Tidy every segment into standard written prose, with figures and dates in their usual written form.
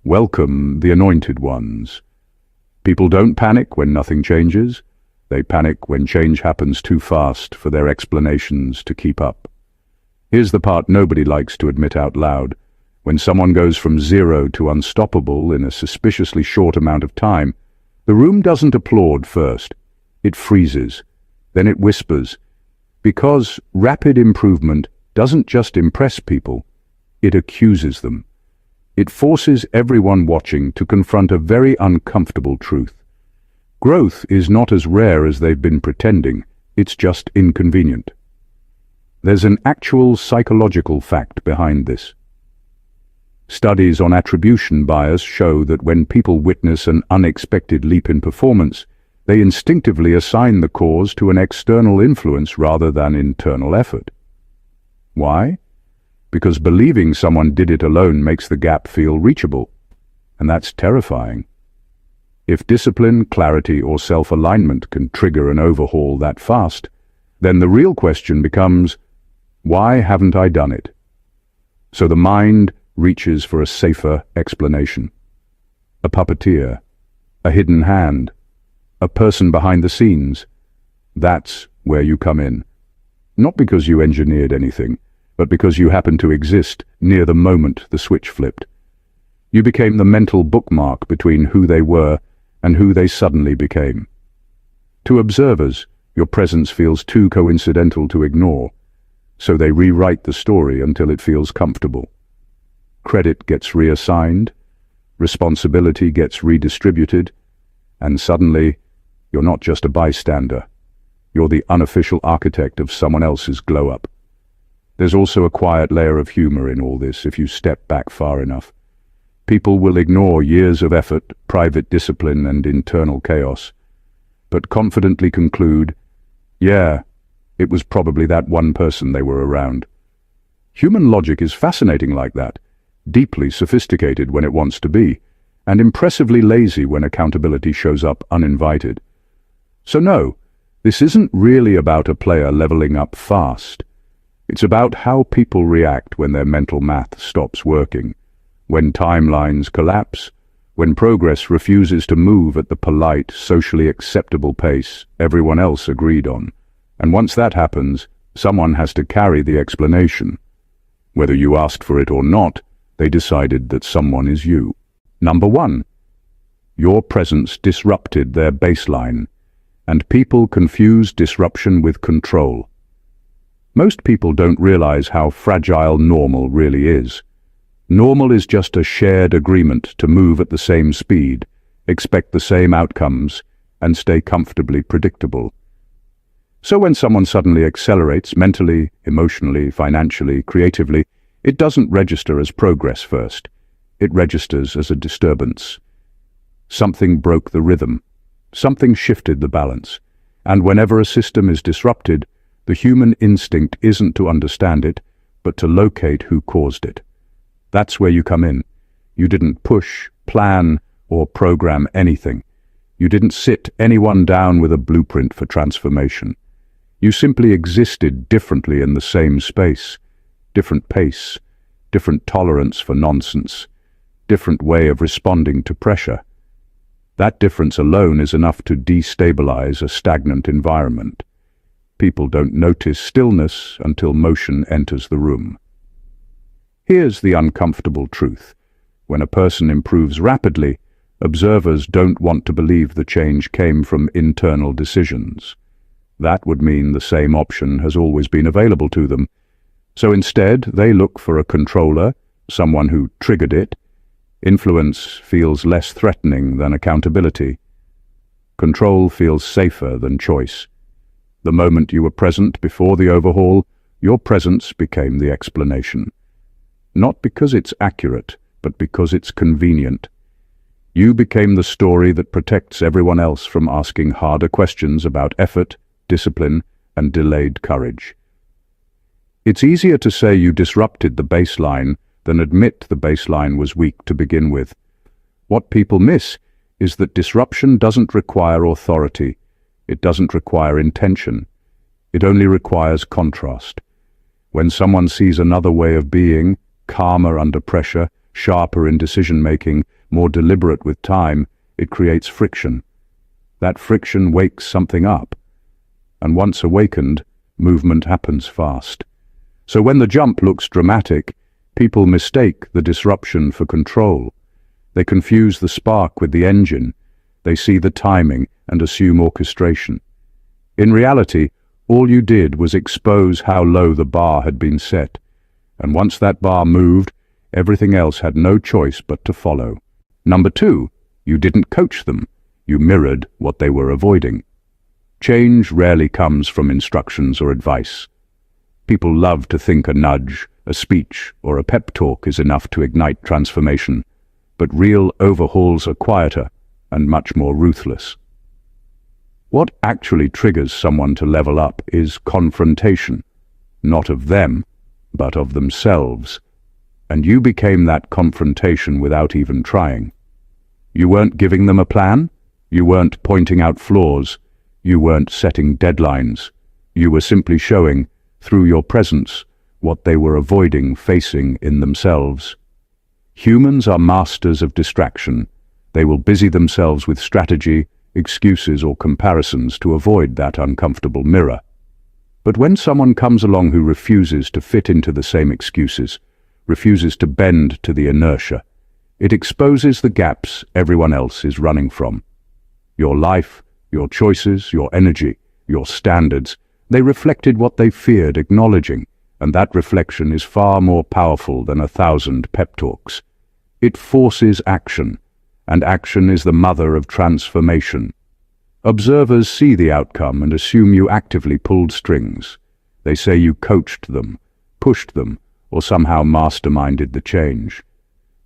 Welcome the anointed ones. People don't panic when nothing changes. They panic when change happens too fast for their explanations to keep up. Here's the part nobody likes to admit out loud. When someone goes from zero to unstoppable in a suspiciously short amount of time, the room doesn't applaud first. It freezes. Then it whispers. Because rapid improvement doesn't just impress people, it accuses them. It forces everyone watching to confront a very uncomfortable truth. Growth is not as rare as they've been pretending, it's just inconvenient. There's an actual psychological fact behind this. Studies on attribution bias show that when people witness an unexpected leap in performance, they instinctively assign the cause to an external influence rather than internal effort. Why? Because believing someone did it alone makes the gap feel reachable, and that's terrifying. If discipline, clarity, or self-alignment can trigger an overhaul that fast, then the real question becomes, why haven't I done it? So the mind reaches for a safer explanation. A puppeteer, a hidden hand, a person behind the scenes. That's where you come in. Not because you engineered anything, but because you happened to exist near the moment the switch flipped. You became the mental bookmark between who they were and who they suddenly became. To observers, your presence feels too coincidental to ignore, so they rewrite the story until it feels comfortable. Credit gets reassigned, responsibility gets redistributed, and suddenly, you're not just a bystander. You're the unofficial architect of someone else's glow-up. There's also a quiet layer of humor in all this if you step back far enough. People will ignore years of effort, private discipline, and internal chaos, but confidently conclude, yeah, it was probably that one person they were around. Human logic is fascinating like that, deeply sophisticated when it wants to be, and impressively lazy when accountability shows up uninvited. So no, this isn't really about a player leveling up fast. It's about how people react when their mental math stops working, when timelines collapse, when progress refuses to move at the polite, socially acceptable pace everyone else agreed on. And once that happens, someone has to carry the explanation. Whether you asked for it or not, they decided that someone is you. Number 1. Your presence disrupted their baseline, and people confuse disruption with control. Most people don't realize how fragile normal really is. Normal is just a shared agreement to move at the same speed, expect the same outcomes, and stay comfortably predictable. So when someone suddenly accelerates mentally, emotionally, financially, creatively, it doesn't register as progress first. It registers as a disturbance. Something broke the rhythm. Something shifted the balance. And whenever a system is disrupted, the human instinct isn't to understand it, but to locate who caused it. That's where you come in. You didn't push, plan, or program anything. You didn't sit anyone down with a blueprint for transformation. You simply existed differently in the same space. Different pace, different tolerance for nonsense, different way of responding to pressure. That difference alone is enough to destabilize a stagnant environment. People don't notice stillness until motion enters the room. Here's the uncomfortable truth. When a person improves rapidly, observers don't want to believe the change came from internal decisions. That would mean the same option has always been available to them. So instead, they look for a controller, someone who triggered it. Influence feels less threatening than accountability. Control feels safer than choice. The moment you were present before the overhaul, your presence became the explanation. Not because it's accurate, but because it's convenient. You became the story that protects everyone else from asking harder questions about effort, discipline, and delayed courage. It's easier to say you disrupted the baseline than admit the baseline was weak to begin with. What people miss is that disruption doesn't require authority. It doesn't require intention. It only requires contrast. When someone sees another way of being, calmer under pressure, sharper in decision-making, more deliberate with time, it creates friction. That friction wakes something up. And once awakened, movement happens fast. So when the jump looks dramatic, people mistake the disruption for control. They confuse the spark with the engine. They see the timing and assume orchestration. In reality, all you did was expose how low the bar had been set. And once that bar moved, everything else had no choice but to follow. Number 2, you didn't coach them. You mirrored what they were avoiding. Change rarely comes from instructions or advice. People love to think a nudge, a speech, or a pep talk is enough to ignite transformation, but real overhauls are quieter and much more ruthless. What actually triggers someone to level up is confrontation, not of them, but of themselves. And you became that confrontation without even trying. You weren't giving them a plan, you weren't pointing out flaws, you weren't setting deadlines. You were simply showing, through your presence, what they were avoiding facing in themselves. Humans are masters of distraction. They will busy themselves with strategy, excuses or comparisons to avoid that uncomfortable mirror. But when someone comes along who refuses to fit into the same excuses, refuses to bend to the inertia, it exposes the gaps everyone else is running from. Your life, your choices, your energy, your standards, they reflected what they feared acknowledging, and that reflection is far more powerful than 1,000 pep talks. It forces action, and action is the mother of transformation. Observers see the outcome and assume you actively pulled strings. They say you coached them, pushed them, or somehow masterminded the change.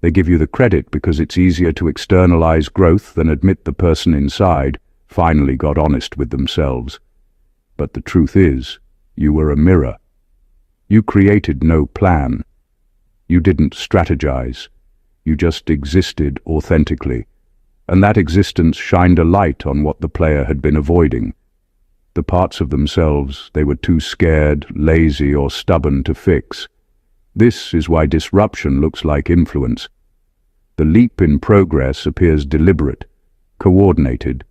They give you the credit because it's easier to externalize growth than admit the person inside finally got honest with themselves. But the truth is, you were a mirror. You created no plan. You didn't strategize. You just existed authentically, and that existence shined a light on what the player had been avoiding. The parts of themselves they were too scared, lazy, or stubborn to fix. This is why disruption looks like influence. The leap in progress appears deliberate, coordinated,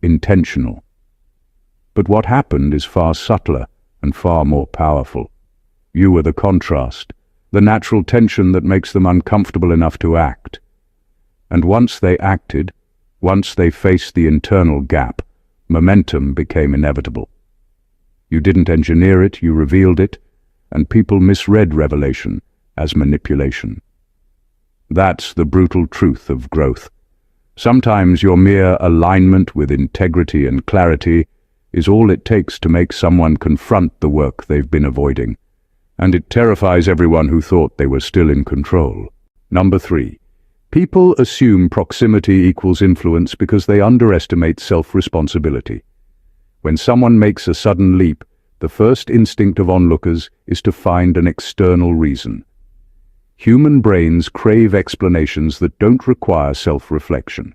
intentional. But what happened is far subtler and far more powerful. You were the contrast, the natural tension that makes them uncomfortable enough to act. And once they acted, once they faced the internal gap, momentum became inevitable. You didn't engineer it, you revealed it, and people misread revelation as manipulation. That's the brutal truth of growth. Sometimes your mere alignment with integrity and clarity is all it takes to make someone confront the work they've been avoiding. And it terrifies everyone who thought they were still in control. Number 3. People assume proximity equals influence because they underestimate self-responsibility. When someone makes a sudden leap, the first instinct of onlookers is to find an external reason. Human brains crave explanations that don't require self-reflection.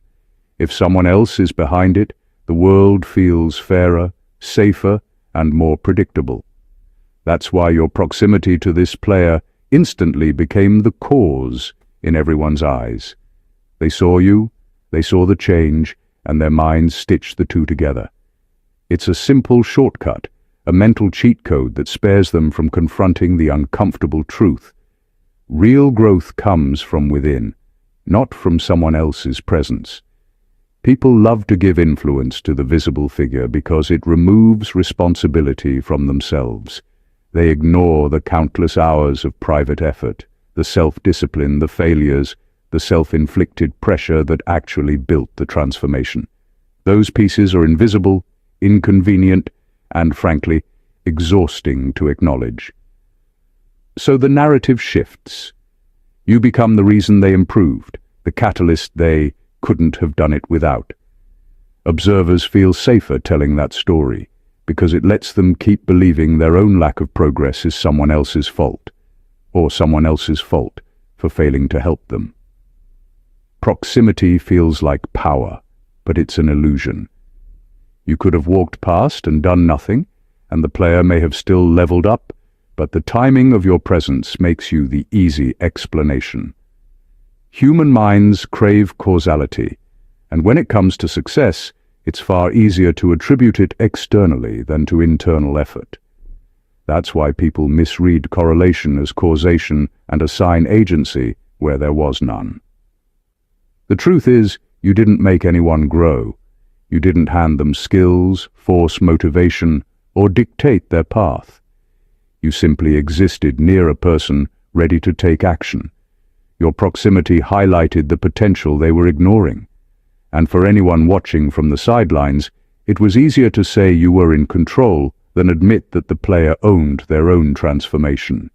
If someone else is behind it, the world feels fairer, safer, and more predictable. That's why your proximity to this player instantly became the cause in everyone's eyes. They saw you, they saw the change, and their minds stitched the two together. It's a simple shortcut, a mental cheat code that spares them from confronting the uncomfortable truth. Real growth comes from within, not from someone else's presence. People love to give influence to the visible figure because it removes responsibility from themselves. They ignore the countless hours of private effort, the self-discipline, the failures, the self-inflicted pressure that actually built the transformation. Those pieces are invisible, inconvenient, and frankly, exhausting to acknowledge. So the narrative shifts. You become the reason they improved, the catalyst they couldn't have done it without. Observers feel safer telling that story because it lets them keep believing their own lack of progress is someone else's fault, or someone else's fault for failing to help them. Proximity feels like power, but it's an illusion. You could have walked past and done nothing, and the player may have still leveled up, but the timing of your presence makes you the easy explanation. Human minds crave causality, and when it comes to success, it's far easier to attribute it externally than to internal effort. That's why people misread correlation as causation and assign agency where there was none. The truth is, you didn't make anyone grow. You didn't hand them skills, force motivation, or dictate their path. You simply existed near a person ready to take action. Your proximity highlighted the potential they were ignoring. And for anyone watching from the sidelines, it was easier to say you were in control than admit that the player owned their own transformation.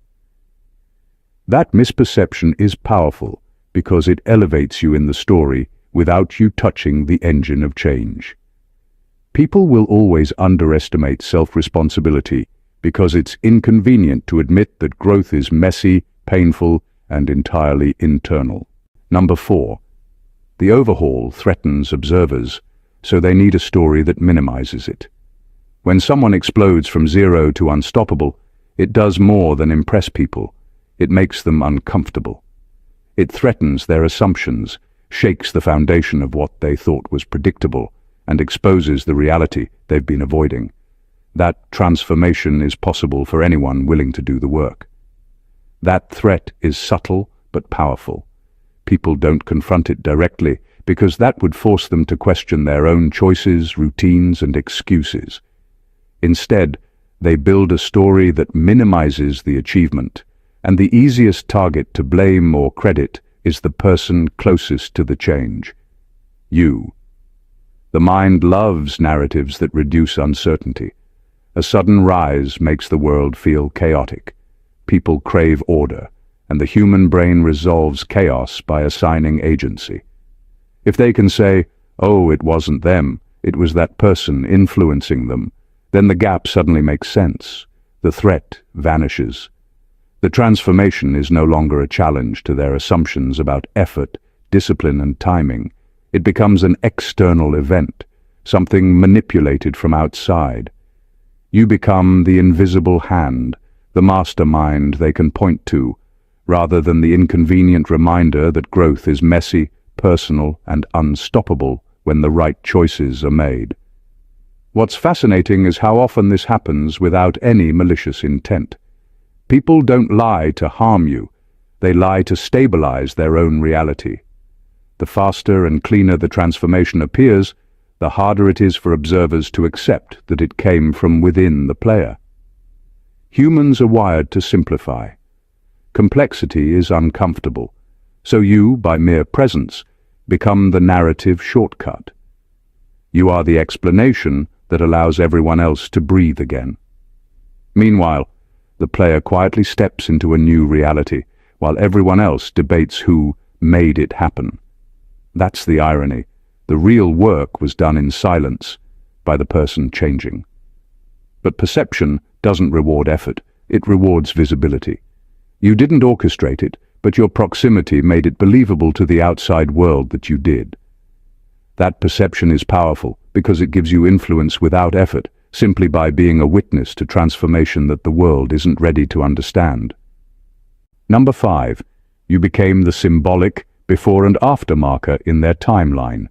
That misperception is powerful because it elevates you in the story without you touching the engine of change. People will always underestimate self-responsibility because it's inconvenient to admit that growth is messy, painful, and entirely internal. Number 4. The overhaul threatens observers, so they need a story that minimizes it. When someone explodes from zero to unstoppable, it does more than impress people. It makes them uncomfortable. It threatens their assumptions, shakes the foundation of what they thought was predictable, and exposes the reality they've been avoiding. That transformation is possible for anyone willing to do the work. That threat is subtle but powerful. People don't confront it directly because that would force them to question their own choices, routines, and excuses. Instead, they build a story that minimizes the achievement, and the easiest target to blame or credit is the person closest to the change. You. The mind loves narratives that reduce uncertainty. A sudden rise makes the world feel chaotic. People crave order, and the human brain resolves chaos by assigning agency. If they can say, "Oh, it wasn't them, it was that person influencing them," then the gap suddenly makes sense. The threat vanishes. The transformation is no longer a challenge to their assumptions about effort, discipline, and timing. It becomes an external event, something manipulated from outside. You become the invisible hand, the mastermind they can point to, rather than the inconvenient reminder that growth is messy, personal, and unstoppable when the right choices are made. What's fascinating is how often this happens without any malicious intent. People don't lie to harm you, they lie to stabilize their own reality. The faster and cleaner the transformation appears, the harder it is for observers to accept that it came from within the player. Humans are wired to simplify. Complexity is uncomfortable, so you, by mere presence, become the narrative shortcut. You are the explanation that allows everyone else to breathe again. Meanwhile, the player quietly steps into a new reality, while everyone else debates who made it happen. That's the irony. The real work was done in silence, by the person changing. But perception doesn't reward effort, it rewards visibility. You didn't orchestrate it, but your proximity made it believable to the outside world that you did. That perception is powerful because it gives you influence without effort, simply by being a witness to transformation that the world isn't ready to understand. Number 5. You became the symbolic before and after marker in their timeline.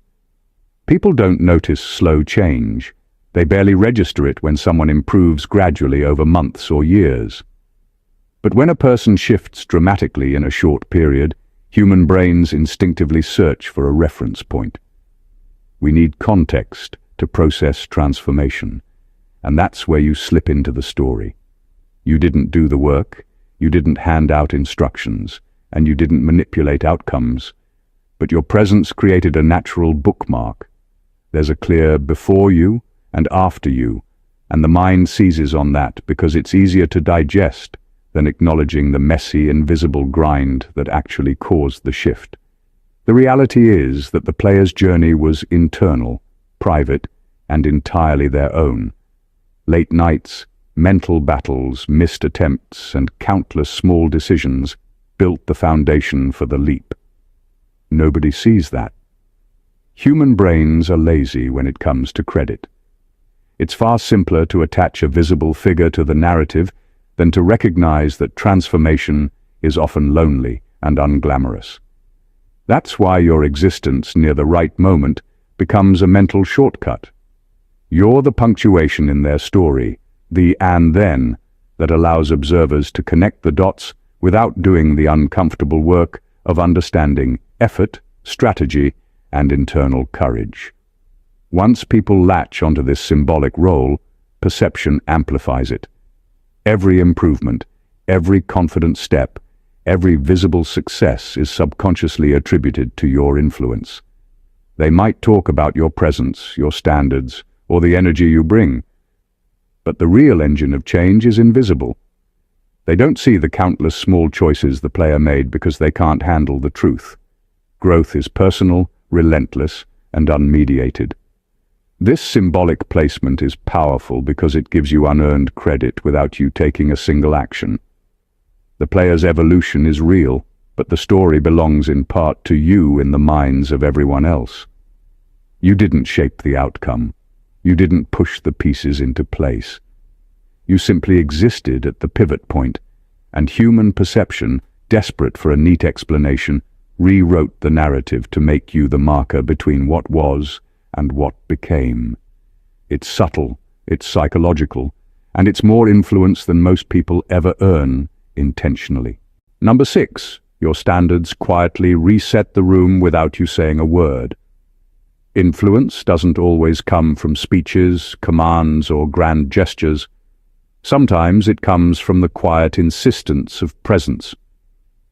People don't notice slow change. They barely register it when someone improves gradually over months or years. But when a person shifts dramatically in a short period, human brains instinctively search for a reference point. We need context to process transformation, and that's where you slip into the story. You didn't do the work, you didn't hand out instructions, and you didn't manipulate outcomes, but your presence created a natural bookmark. There's a clear before you and after you, and the mind seizes on that because it's easier to digest than acknowledging the messy, invisible grind that actually caused the shift. The reality is that the player's journey was internal, private, and entirely their own. Late nights, mental battles, missed attempts, and countless small decisions built the foundation for the leap. Nobody sees that. Human brains are lazy when it comes to credit. It's far simpler to attach a visible figure to the narrative than to recognize that transformation is often lonely and unglamorous. That's why your existence near the right moment becomes a mental shortcut. You're the punctuation in their story, the "and then" that allows observers to connect the dots without doing the uncomfortable work of understanding effort, strategy, and internal courage. Once people latch onto this symbolic role, perception amplifies it. Every improvement, every confident step, every visible success is subconsciously attributed to your influence. They might talk about your presence, your standards, or the energy you bring, but the real engine of change is invisible. They don't see the countless small choices the player made because they can't handle the truth. Growth is personal, relentless, and unmediated. This symbolic placement is powerful because it gives you unearned credit without you taking a single action. The player's evolution is real, but the story belongs in part to you in the minds of everyone else. You didn't shape the outcome. You didn't push the pieces into place. You simply existed at the pivot point, and human perception, desperate for a neat explanation, rewrote the narrative to make you the marker between what was and what became. It's subtle, it's psychological, and it's more influence than most people ever earn intentionally. Number 6, your standards quietly reset the room without you saying a word. Influence doesn't always come from speeches, commands, or grand gestures. Sometimes it comes from the quiet insistence of presence.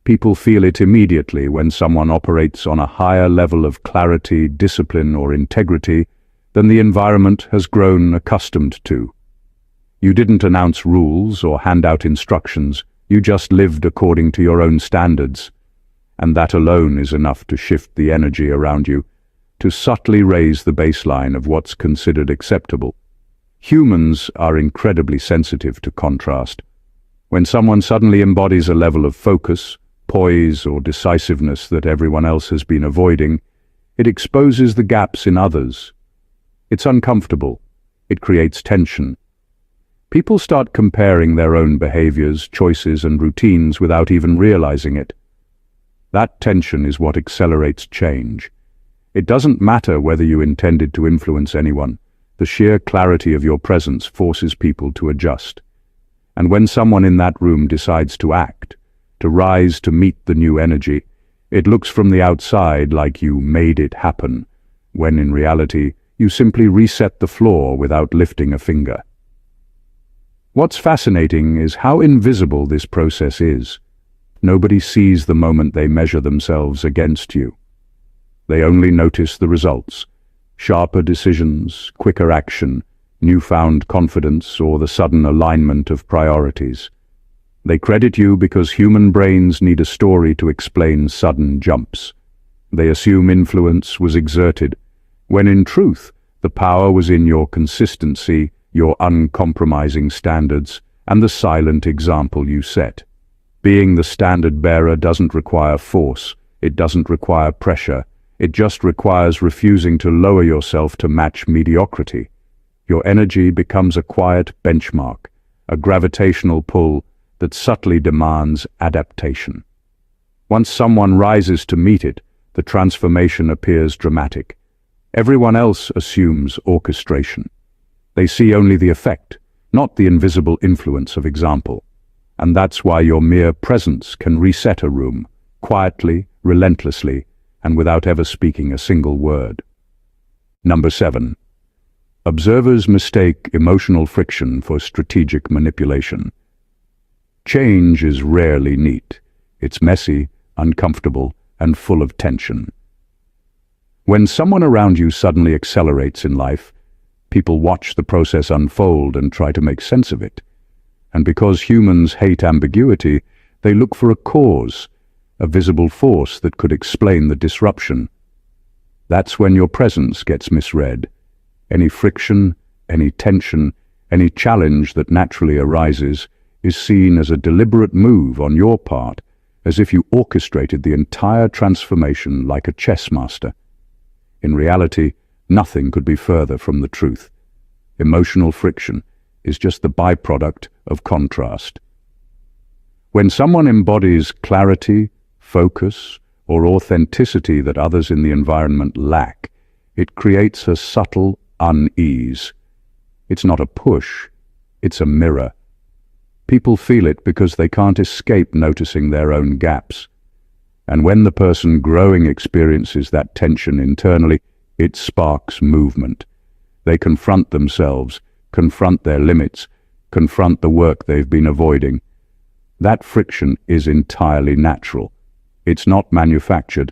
People feel it immediately when someone operates on a higher level of clarity, discipline, or integrity than the environment has grown accustomed to. You didn't announce rules or hand out instructions, you just lived according to your own standards. And that alone is enough to shift the energy around you, to subtly raise the baseline of what's considered acceptable. Humans are incredibly sensitive to contrast. When someone suddenly embodies a level of focus, poise, or decisiveness that everyone else has been avoiding, it exposes the gaps in others. It's uncomfortable. It creates tension. People start comparing their own behaviors, choices, and routines without even realizing it. That tension is what accelerates change. It doesn't matter whether you intended to influence anyone. The sheer clarity of your presence forces people to adjust. And when someone in that room decides to act, to rise to meet the new energy, it looks from the outside like you made it happen, when in reality, you simply reset the floor without lifting a finger. What's fascinating is how invisible this process is. Nobody sees the moment they measure themselves against you. They only notice the results: sharper decisions, quicker action, newfound confidence, or the sudden alignment of priorities. They credit you because human brains need a story to explain sudden jumps. They assume influence was exerted, when in truth, the power was in your consistency, your uncompromising standards, and the silent example you set. Being the standard bearer doesn't require force, it doesn't require pressure, it just requires refusing to lower yourself to match mediocrity. Your energy becomes a quiet benchmark, a gravitational pull that subtly demands adaptation. Once someone rises to meet it, the transformation appears dramatic. Everyone else assumes orchestration. They see only the effect, not the invisible influence of example. And that's why your mere presence can reset a room, quietly, relentlessly, and without ever speaking a single word. Number 7. Observers mistake emotional friction for strategic manipulation. Change is rarely neat. It's messy, uncomfortable, and full of tension. When someone around you suddenly accelerates in life, people watch the process unfold and try to make sense of it. And because humans hate ambiguity, they look for a cause, a visible force that could explain the disruption. That's when your presence gets misread. Any friction, any tension, any challenge that naturally arises is seen as a deliberate move on your part, as if you orchestrated the entire transformation like a chess master. In reality, nothing could be further from the truth. Emotional friction is just the byproduct of contrast. When someone embodies clarity, focus, or authenticity that others in the environment lack, it creates a subtle unease. It's not a push, it's a mirror. People feel it because they can't escape noticing their own gaps. And when the person growing experiences that tension internally, it sparks movement. They confront themselves, confront their limits, confront the work they've been avoiding. That friction is entirely natural. It's not manufactured.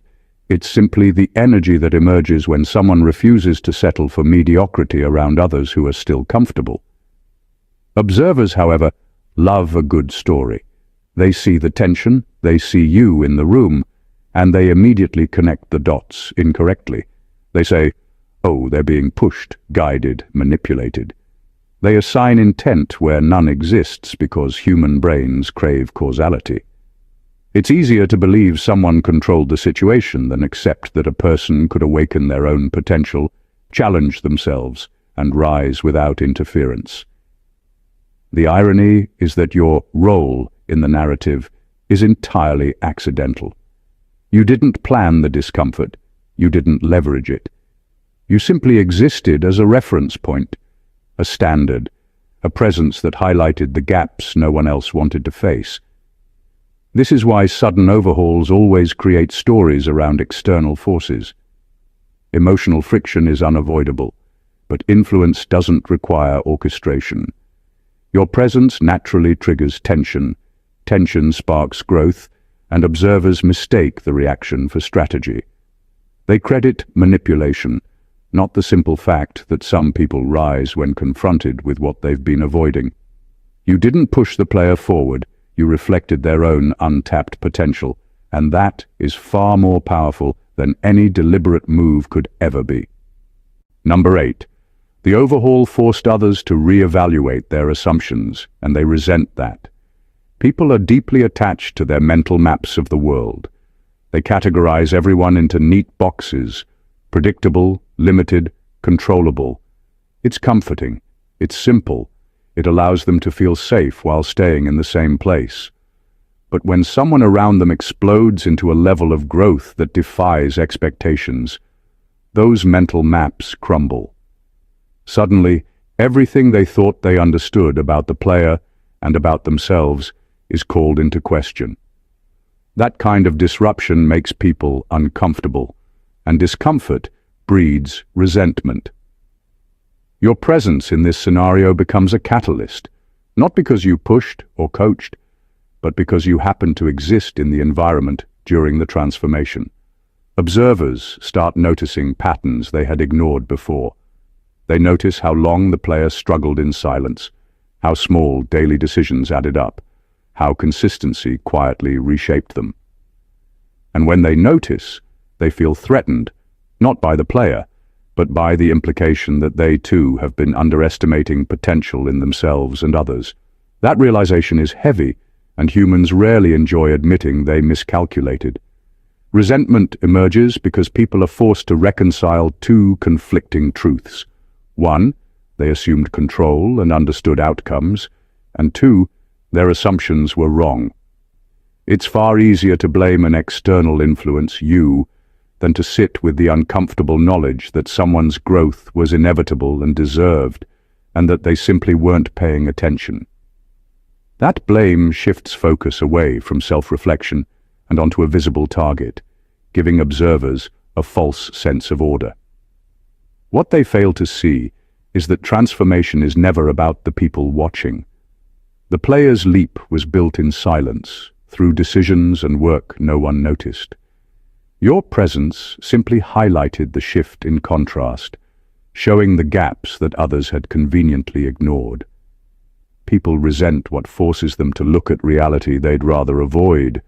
It's simply the energy that emerges when someone refuses to settle for mediocrity around others who are still comfortable. Observers, however, love a good story. They see the tension, they see you in the room, and they immediately connect the dots incorrectly. They say, "Oh, they're being pushed, guided, manipulated." They assign intent where none exists because human brains crave causality. It's easier to believe someone controlled the situation than accept that a person could awaken their own potential, challenge themselves, and rise without interference. The irony is that your role in the narrative is entirely accidental. You didn't plan the discomfort, you didn't leverage it. You simply existed as a reference point, a standard, a presence that highlighted the gaps no one else wanted to face. This is why sudden overhauls always create stories around external forces. Emotional friction is unavoidable, but influence doesn't require orchestration. Your presence naturally triggers tension, tension sparks growth, and observers mistake the reaction for strategy. They credit manipulation, not the simple fact that some people rise when confronted with what they've been avoiding. You didn't push the player forward, you reflected their own untapped potential, and that is far more powerful than any deliberate move could ever be. Number 8. The overhaul forced others to re-evaluate their assumptions, and they resent that. People are deeply attached to their mental maps of the world. They categorize everyone into neat boxes: predictable, limited, controllable. It's comforting. It's simple. It allows them to feel safe while staying in the same place. But when someone around them explodes into a level of growth that defies expectations, those mental maps crumble. Suddenly, everything they thought they understood about the player and about themselves is called into question. That kind of disruption makes people uncomfortable, and discomfort breeds resentment. Your presence in this scenario becomes a catalyst, not because you pushed or coached, but because you happened to exist in the environment during the transformation. Observers start noticing patterns they had ignored before. They notice how long the player struggled in silence, how small daily decisions added up, how consistency quietly reshaped them. And when they notice, they feel threatened, not by the player, but by the implication that they too have been underestimating potential in themselves and others. That realization is heavy, and humans rarely enjoy admitting they miscalculated. Resentment emerges because people are forced to reconcile two conflicting truths. One, they assumed control and understood outcomes, and two, their assumptions were wrong. It's far easier to blame an external influence, you, than to sit with the uncomfortable knowledge that someone's growth was inevitable and deserved, and that they simply weren't paying attention. That blame shifts focus away from self-reflection and onto a visible target, giving observers a false sense of order. What they fail to see is that transformation is never about the people watching. The player's leap was built in silence, through decisions and work no one noticed. Your presence simply highlighted the shift in contrast, showing the gaps that others had conveniently ignored. People resent what forces them to look at reality they'd rather avoid,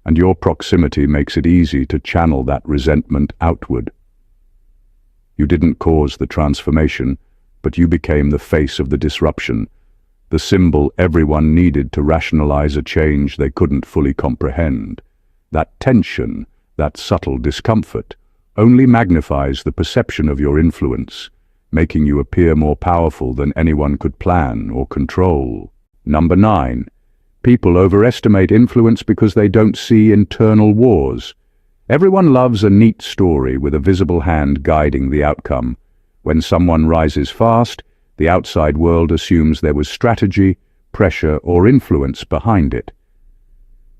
and your proximity makes it easy to channel that resentment outward. You didn't cause the transformation, but you became the face of the disruption, the symbol everyone needed to rationalize a change they couldn't fully comprehend. That tension, that subtle discomfort, only magnifies the perception of your influence, making you appear more powerful than anyone could plan or control. Number 9. People overestimate influence because they don't see internal wars. Everyone loves a neat story with a visible hand guiding the outcome. When someone rises fast, the outside world assumes there was strategy, pressure, or influence behind it.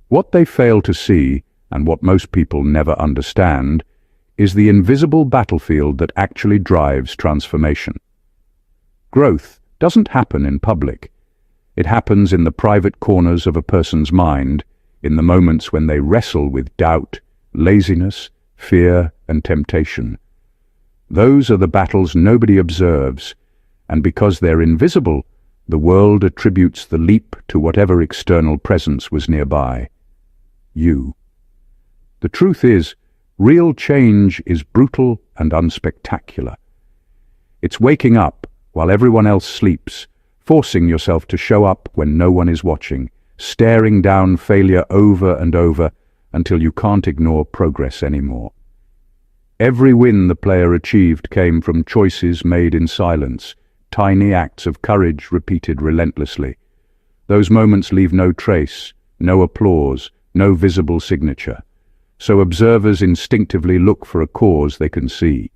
What they fail to see, and what most people never understand, is the invisible battlefield that actually drives transformation. Growth doesn't happen in public. It happens in the private corners of a person's mind, in the moments when they wrestle with doubt, laziness, fear, and temptation. Those are the battles nobody observes, and because they're invisible, the world attributes the leap to whatever external presence was nearby. You. The truth is, real change is brutal and unspectacular. It's waking up while everyone else sleeps, forcing yourself to show up when no one is watching, staring down failure over and over until you can't ignore progress anymore. Every win the player achieved came from choices made in silence, tiny acts of courage repeated relentlessly. Those moments leave no trace, no applause, no visible signature. So observers instinctively look for a cause they can see.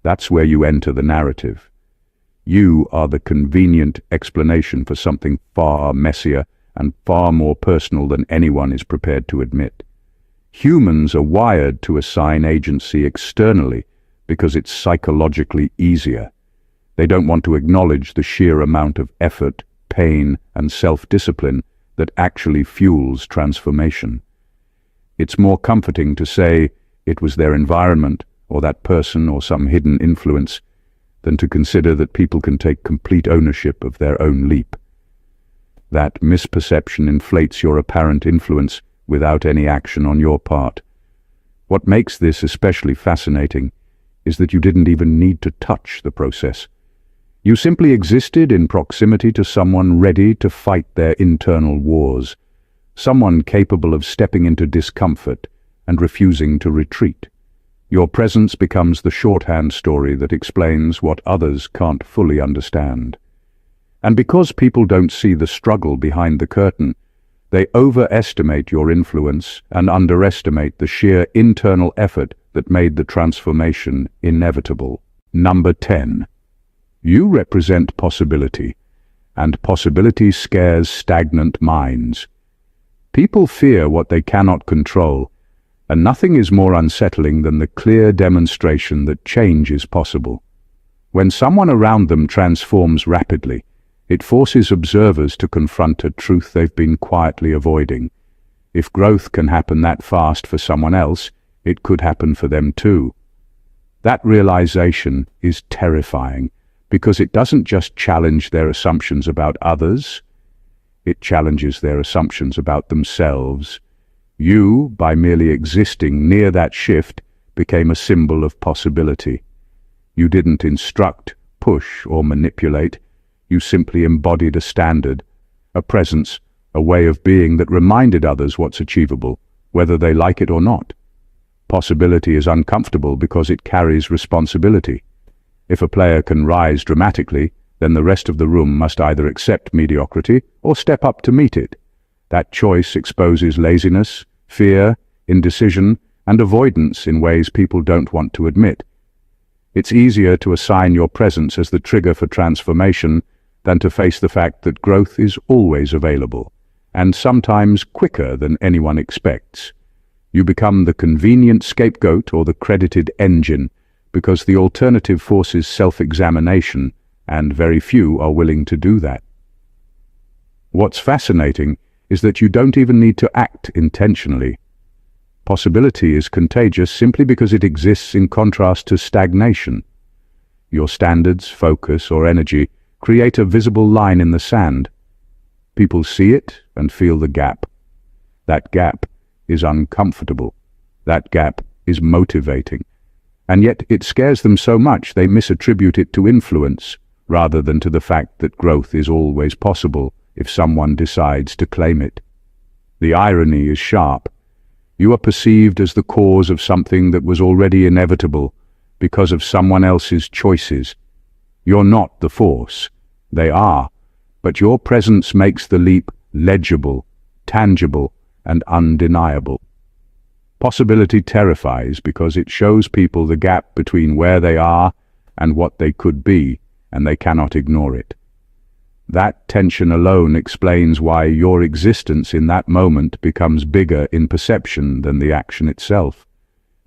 That's where you enter the narrative. You are the convenient explanation for something far messier and far more personal than anyone is prepared to admit. Humans are wired to assign agency externally because it's psychologically easier. They don't want to acknowledge the sheer amount of effort, pain, and self-discipline that actually fuels transformation. It's more comforting to say it was their environment, or that person, or some hidden influence, than to consider that people can take complete ownership of their own leap. That misperception inflates your apparent influence without any action on your part. What makes this especially fascinating is that you didn't even need to touch the process. You simply existed in proximity to someone ready to fight their internal wars, someone capable of stepping into discomfort and refusing to retreat. Your presence becomes the shorthand story that explains what others can't fully understand. And because people don't see the struggle behind the curtain, they overestimate your influence and underestimate the sheer internal effort that made the transformation inevitable. Number 10. You represent possibility, and possibility scares stagnant minds. People fear what they cannot control, and nothing is more unsettling than the clear demonstration that change is possible. When someone around them transforms rapidly, it forces observers to confront a truth they've been quietly avoiding. If growth can happen that fast for someone else, it could happen for them too. That realization is terrifying, because it doesn't just challenge their assumptions about others, it challenges their assumptions about themselves. You, by merely existing near that shift, became a symbol of possibility. You didn't instruct, push, or manipulate. You simply embodied a standard, a presence, a way of being that reminded others what's achievable, whether they like it or not. Possibility is uncomfortable because it carries responsibility. If a player can rise dramatically, then the rest of the room must either accept mediocrity or step up to meet it. That choice exposes laziness, fear, indecision, and avoidance in ways people don't want to admit. It's easier to assign your presence as the trigger for transformation than to face the fact that growth is always available, and sometimes quicker than anyone expects. You become the convenient scapegoat or the credited engine, because the alternative forces self-examination, and very few are willing to do that. What's fascinating is that you don't even need to act intentionally. Possibility is contagious simply because it exists in contrast to stagnation. Your standards, focus, or energy create a visible line in the sand. People see it and feel the gap. That gap is uncomfortable. That gap is motivating. And yet it scares them so much they misattribute it to influence, rather than to the fact that growth is always possible if someone decides to claim it. The irony is sharp. You are perceived as the cause of something that was already inevitable because of someone else's choices. You're not the force. They are. But your presence makes the leap legible, tangible, and undeniable. Possibility terrifies because it shows people the gap between where they are and what they could be, and they cannot ignore it. That tension alone explains why your existence in that moment becomes bigger in perception than the action itself.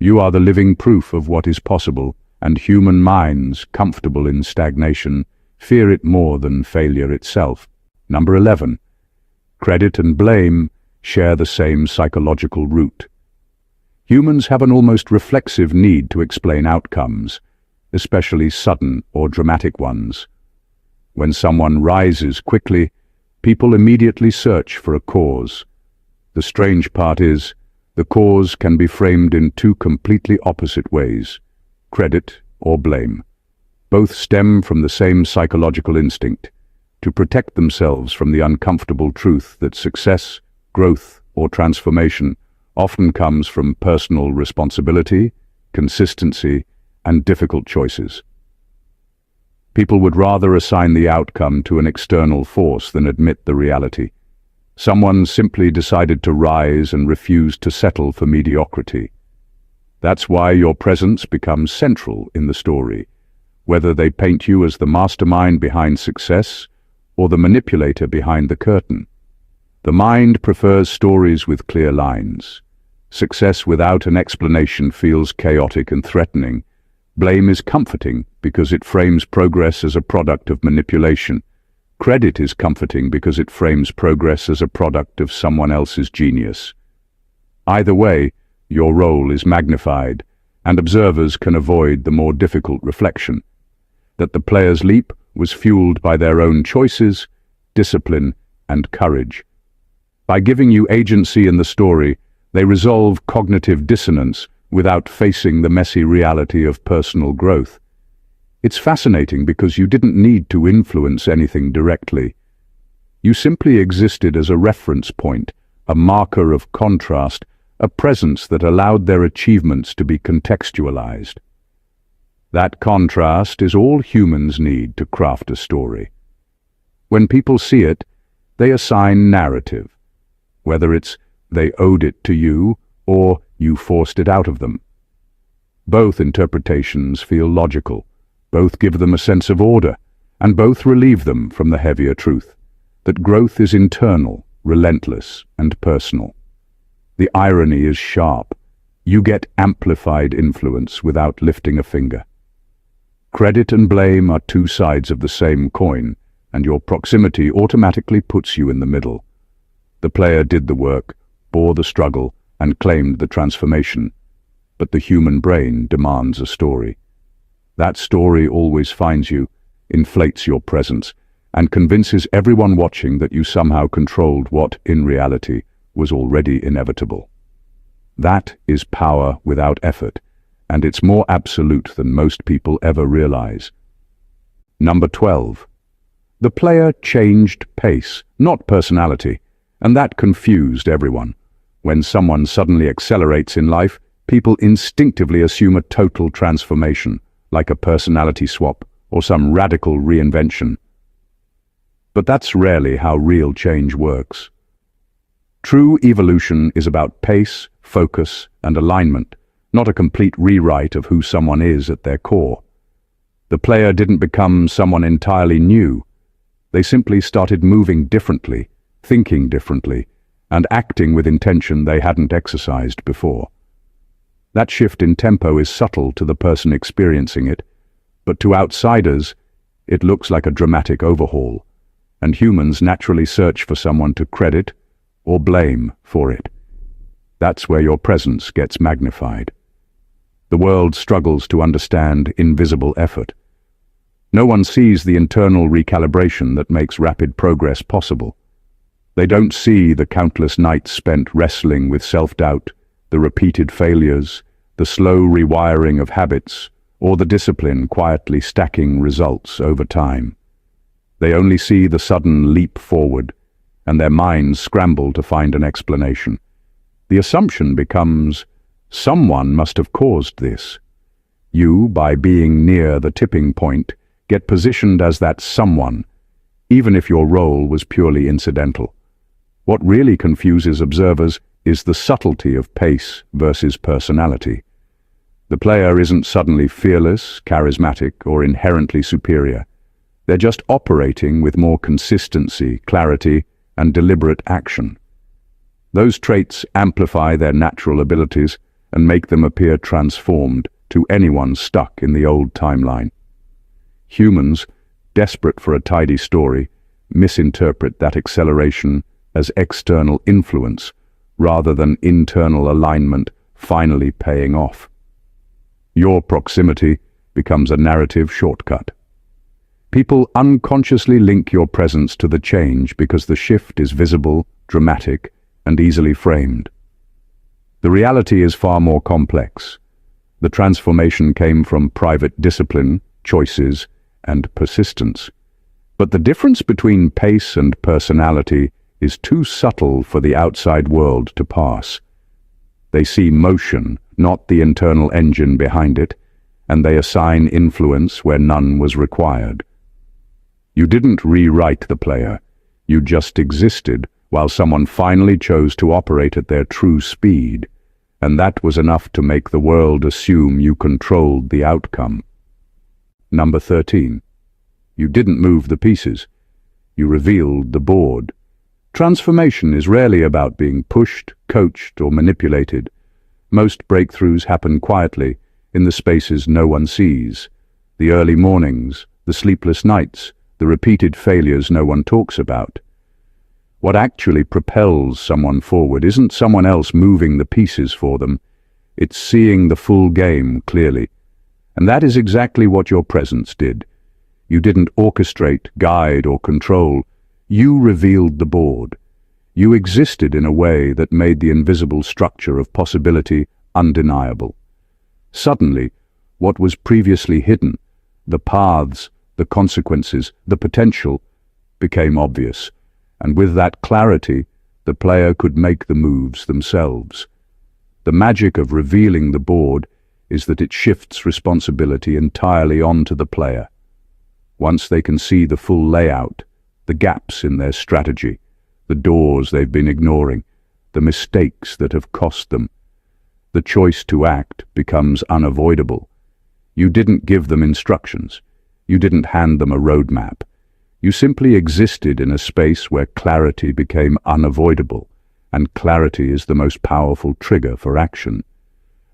You are the living proof of what is possible, and human minds, comfortable in stagnation, fear it more than failure itself. Number 11. Credit and blame share the same psychological root. Humans have an almost reflexive need to explain outcomes, especially sudden or dramatic ones. When someone rises quickly, people immediately search for a cause. The strange part is, the cause can be framed in two completely opposite ways: credit or blame. Both stem from the same psychological instinct, to protect themselves from the uncomfortable truth that success, growth, or transformation often comes from personal responsibility, consistency, and difficult choices. People would rather assign the outcome to an external force than admit the reality. Someone simply decided to rise and refused to settle for mediocrity. That's why your presence becomes central in the story, whether they paint you as the mastermind behind success or the manipulator behind the curtain. The mind prefers stories with clear lines. Success without an explanation feels chaotic and threatening. Blame is comforting because it frames progress as a product of manipulation. Credit is comforting because it frames progress as a product of someone else's genius. Either way, your role is magnified, and observers can avoid the more difficult reflection that the player's leap was fueled by their own choices, discipline, and courage. By giving you agency in the story, they resolve cognitive dissonance without facing the messy reality of personal growth. It's fascinating because you didn't need to influence anything directly. You simply existed as a reference point, a marker of contrast, a presence that allowed their achievements to be contextualized. That contrast is all humans need to craft a story. When people see it, they assign narrative, whether it's they owed it to you or you forced it out of them. Both interpretations feel logical, both give them a sense of order, and both relieve them from the heavier truth, that growth is internal, relentless, and personal. The irony is sharp. You get amplified influence without lifting a finger. Credit and blame are two sides of the same coin, and your proximity automatically puts you in the middle. The player did the work, bore the struggle, and claimed the transformation. But the human brain demands a story. That story always finds you, inflates your presence, and convinces everyone watching that you somehow controlled what, in reality, was already inevitable. That is power without effort, and it's more absolute than most people ever realize. Number 12. The player changed pace, not personality, and that confused everyone. When someone suddenly accelerates in life, people instinctively assume a total transformation, like a personality swap or some radical reinvention. But that's rarely how real change works. True evolution is about pace, focus, and alignment, not a complete rewrite of who someone is at their core. The player didn't become someone entirely new. They simply started moving differently, thinking differently, and acting with intention they hadn't exercised before. That shift in tempo is subtle to the person experiencing it, but to outsiders, it looks like a dramatic overhaul, and humans naturally search for someone to credit or blame for it. That's where your presence gets magnified. The world struggles to understand invisible effort. No one sees the internal recalibration that makes rapid progress possible. They don't see the countless nights spent wrestling with self-doubt, the repeated failures, the slow rewiring of habits, or the discipline quietly stacking results over time. They only see the sudden leap forward, and their minds scramble to find an explanation. The assumption becomes, someone must have caused this. You, by being near the tipping point, get positioned as that someone, even if your role was purely incidental. What really confuses observers is the subtlety of pace versus personality. The player isn't suddenly fearless, charismatic, or inherently superior. They're just operating with more consistency, clarity, and deliberate action. Those traits amplify their natural abilities and make them appear transformed to anyone stuck in the old timeline. Humans, desperate for a tidy story, misinterpret that acceleration as external influence rather than internal alignment finally paying off. Your proximity becomes a narrative shortcut. People unconsciously link your presence to the change because the shift is visible, dramatic, and easily framed. The reality is far more complex. The transformation came from private discipline, choices, and persistence. But the difference between pace and personality is too subtle for the outside world to pass. They see motion, not the internal engine behind it, and they assign influence where none was required. You didn't rewrite the player. You just existed while someone finally chose to operate at their true speed, and that was enough to make the world assume you controlled the outcome. Number 13. You didn't move the pieces. You revealed the board. Transformation is rarely about being pushed, coached, or manipulated. Most breakthroughs happen quietly, in the spaces no one sees. The early mornings, the sleepless nights, the repeated failures no one talks about. What actually propels someone forward isn't someone else moving the pieces for them. It's seeing the full game clearly. And that is exactly what your presence did. You didn't orchestrate, guide, or control. You revealed the board. You existed in a way that made the invisible structure of possibility undeniable. Suddenly, what was previously hidden, the paths, the consequences, the potential, became obvious. And with that clarity, the player could make the moves themselves. The magic of revealing the board is that it shifts responsibility entirely onto the player. Once they can see the full layout, the gaps in their strategy, the doors they've been ignoring, the mistakes that have cost them, the choice to act becomes unavoidable. You didn't give them instructions. You didn't hand them a roadmap. You simply existed in a space where clarity became unavoidable, and clarity is the most powerful trigger for action.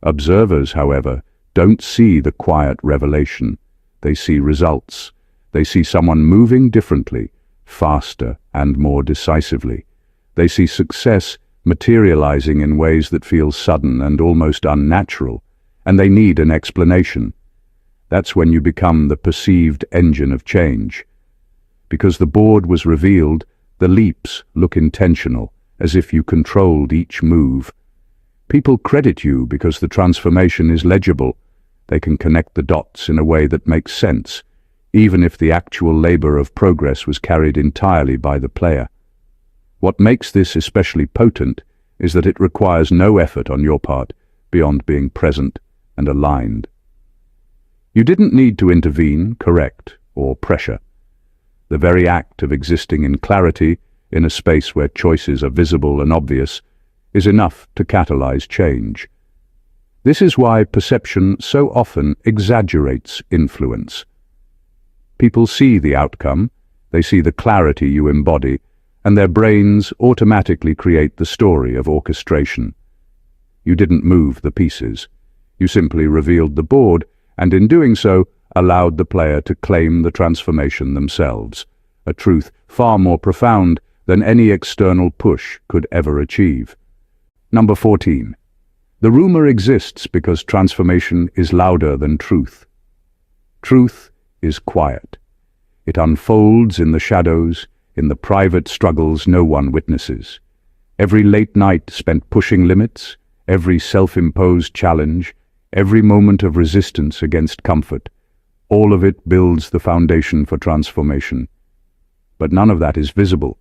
Observers, however, don't see the quiet revelation. They see results. They see someone moving differently, faster and more decisively. They see success materializing in ways that feel sudden and almost unnatural, and they need an explanation. That's when you become the perceived engine of change. Because the board was revealed, the leaps look intentional, as if you controlled each move. People credit you because the transformation is legible. They can connect the dots in a way that makes sense, even if the actual labor of progress was carried entirely by the player. What makes this especially potent is that it requires no effort on your part beyond being present and aligned. You didn't need to intervene, correct, or pressure. The very act of existing in clarity, in a space where choices are visible and obvious, is enough to catalyze change. This is why perception so often exaggerates influence. People see the outcome, they see the clarity you embody, and their brains automatically create the story of orchestration. You didn't move the pieces. You simply revealed the board, and in doing so, allowed the player to claim the transformation themselves, a truth far more profound than any external push could ever achieve. Number 14. The rumor exists because transformation is louder than truth. Truth is quiet. It unfolds in the shadows, in the private struggles no one witnesses. Every late night spent pushing limits, every self-imposed challenge, every moment of resistance against comfort, all of it builds the foundation for transformation. But none of that is visible.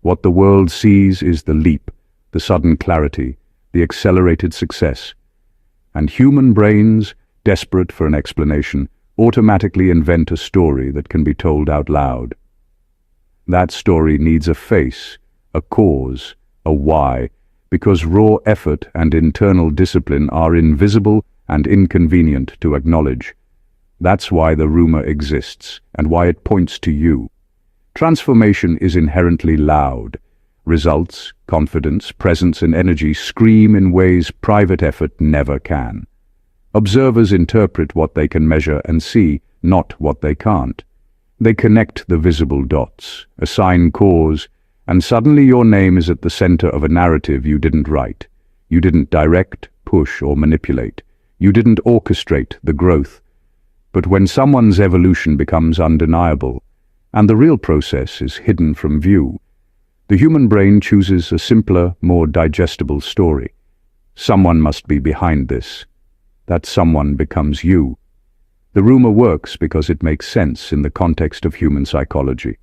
What the world sees is the leap, the sudden clarity, the accelerated success. And human brains, desperate for an explanation, automatically invent a story that can be told out loud. That story needs a face, a cause, a why, because raw effort and internal discipline are invisible and inconvenient to acknowledge. That's why the rumor exists, and why it points to you. Transformation is inherently loud. Results, confidence, presence, and energy scream in ways private effort never can. Observers interpret what they can measure and see, not what they can't. They connect the visible dots, assign cause, and suddenly your name is at the center of a narrative you didn't write. You didn't direct, push, or manipulate. You didn't orchestrate the growth. But when someone's evolution becomes undeniable, and the real process is hidden from view, the human brain chooses a simpler, more digestible story. Someone must be behind this. That someone becomes you. The rumor works because it makes sense in the context of human psychology.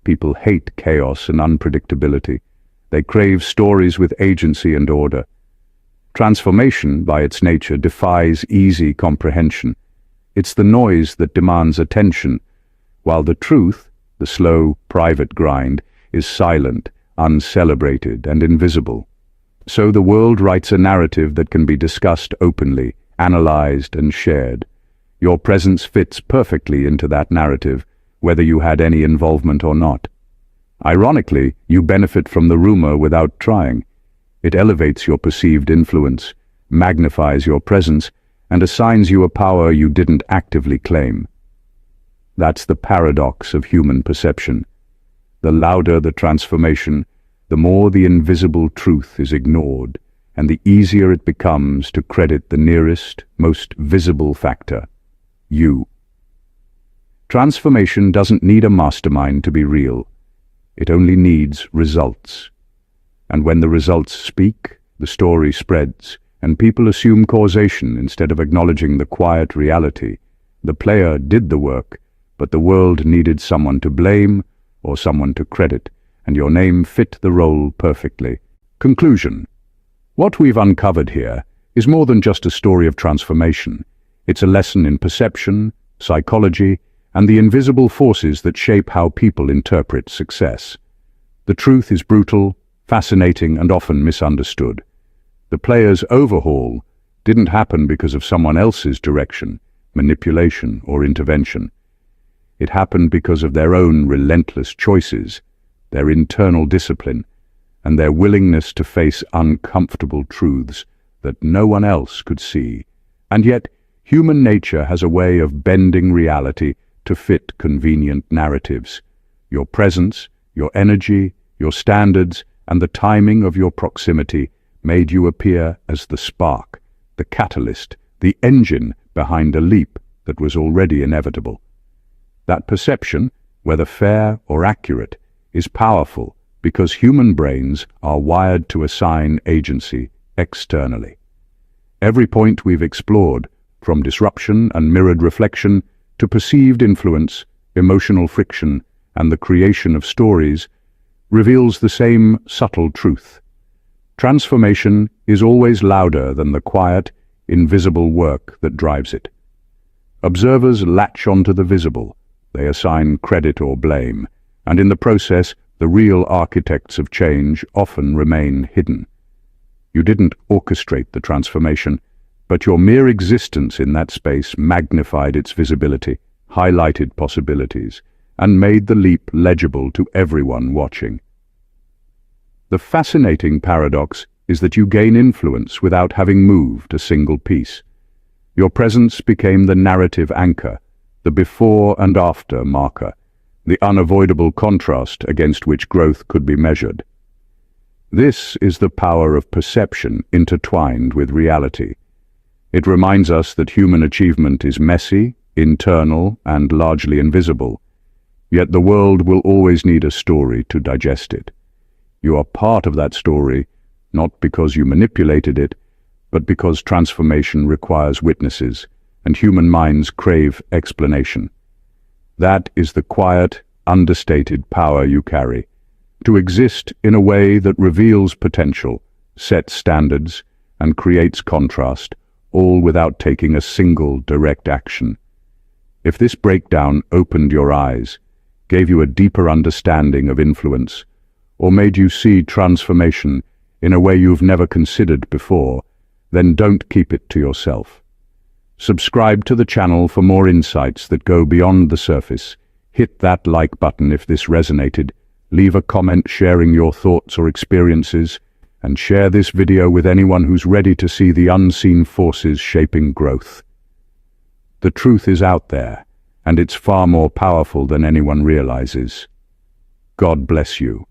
People hate chaos and unpredictability. They crave stories with agency and order. Transformation, by its nature, defies easy comprehension. It's the noise that demands attention, while the truth, the slow, private grind, is silent, uncelebrated, and invisible. So the world writes a narrative that can be discussed openly, analyzed, and shared. Your presence fits perfectly into that narrative, whether you had any involvement or not. Ironically, you benefit from the rumor without trying. It elevates your perceived influence, magnifies your presence, and assigns you a power you didn't actively claim. That's the paradox of human perception. The louder the transformation, the more the invisible truth is ignored, and the easier it becomes to credit the nearest, most visible factor: you. Transformation doesn't need a mastermind to be real. It only needs results. And when the results speak, the story spreads, and people assume causation instead of acknowledging the quiet reality. The player did the work, but the world needed someone to blame or someone to credit, and your name fit the role perfectly. Conclusion. What we've uncovered here is more than just a story of transformation. It's a lesson in perception, psychology, and the invisible forces that shape how people interpret success. The truth is brutal, fascinating, and often misunderstood. The player's overhaul didn't happen because of someone else's direction, manipulation, or intervention. It happened because of their own relentless choices, their internal discipline, and their willingness to face uncomfortable truths that no one else could see. And yet, human nature has a way of bending reality to fit convenient narratives. Your presence, your energy, your standards, and the timing of your proximity made you appear as the spark, the catalyst, the engine behind a leap that was already inevitable. That perception, whether fair or accurate, is powerful because human brains are wired to assign agency externally. Every point we've explored, from disruption and mirrored reflection to perceived influence, emotional friction, and the creation of stories, reveals the same subtle truth. Transformation is always louder than the quiet, invisible work that drives it. Observers latch onto the visible. They assign credit or blame, and in the process, the real architects of change often remain hidden. You didn't orchestrate the transformation, but your mere existence in that space magnified its visibility, highlighted possibilities, and made the leap legible to everyone watching. The fascinating paradox is that you gain influence without having moved a single piece. Your presence became the narrative anchor, the before and after marker, the unavoidable contrast against which growth could be measured. This is the power of perception intertwined with reality. It reminds us that human achievement is messy, internal, and largely invisible. Yet the world will always need a story to digest it. You are part of that story, not because you manipulated it, but because transformation requires witnesses, and human minds crave explanation. That is the quiet, understated power you carry, to exist in a way that reveals potential, sets standards, and creates contrast, all without taking a single direct action. If this breakdown opened your eyes, gave you a deeper understanding of influence, or made you see transformation in a way you've never considered before, then don't keep it to yourself. Subscribe to the channel for more insights that go beyond the surface. Hit that like button if this resonated, leave a comment sharing your thoughts or experiences, and share this video with anyone who's ready to see the unseen forces shaping growth. The truth is out there, and it's far more powerful than anyone realizes. God bless you.